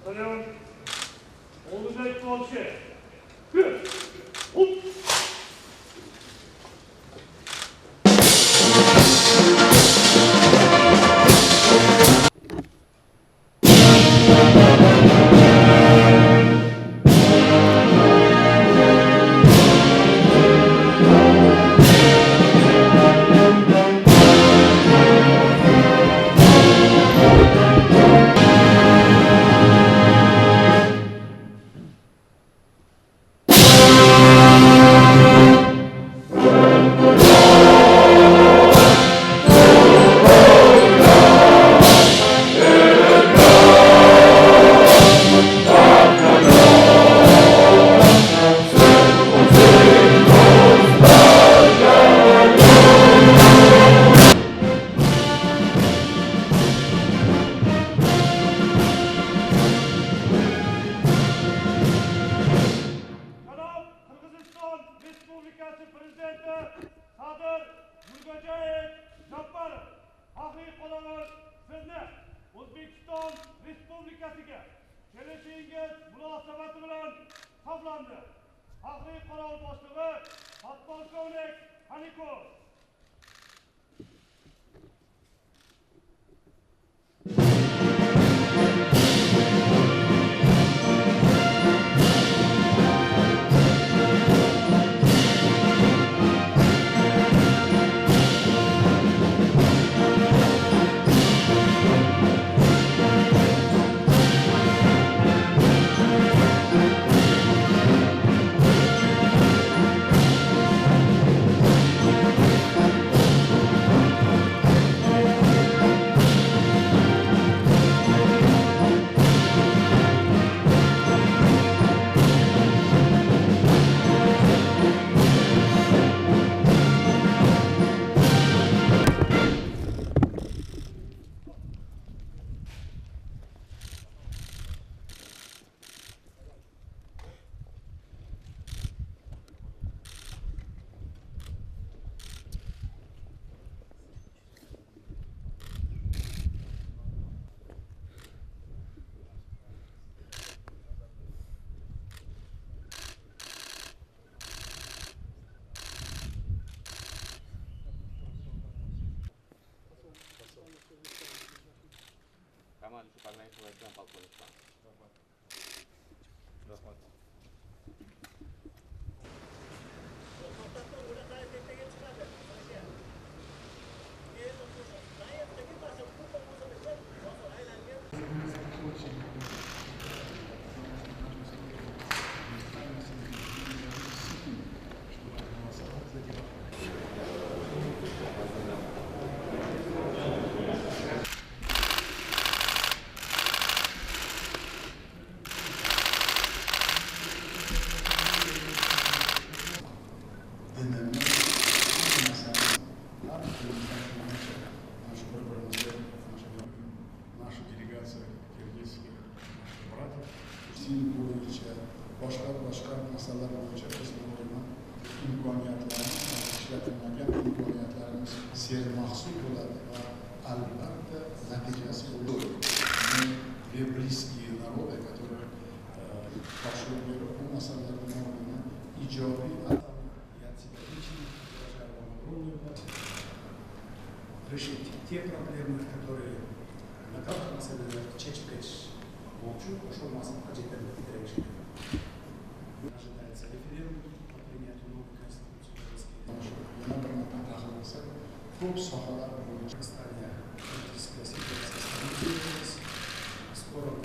Batalyon, oğluca ittifatçı. Bir, hop! Respublikasi Prezidenti Sadir Nurxo'jayev Jabborov faxriy qo'llanma sizni O'zbekiston Respublikasiga kelishingiz munosabati bilan hisoblandi. Faxriy qo'llanma boshlig'i podpolkovnik Hanikov. Kamar Suparnayev Sulaiman Polkovnik. Rahmat. Наша делегация киргизских братьев Син bo'yicha boshqa masalalar bo'yicha biz imkoniyatlarni ishlatilmagan imkoniyatlarimiz sermahsul bo'ladi va albatta natijasi bo'ladi. Две близкие народы, которые пошли bu masalalarni ijobiy решить те проблемы, которые на каждом маселе чечпеш молчу, пошел масса поджитания решения. Ожидается референдум по принятию новой конституции. Yana bir marta taxir qilsak, ko'p sohalar bo'yicha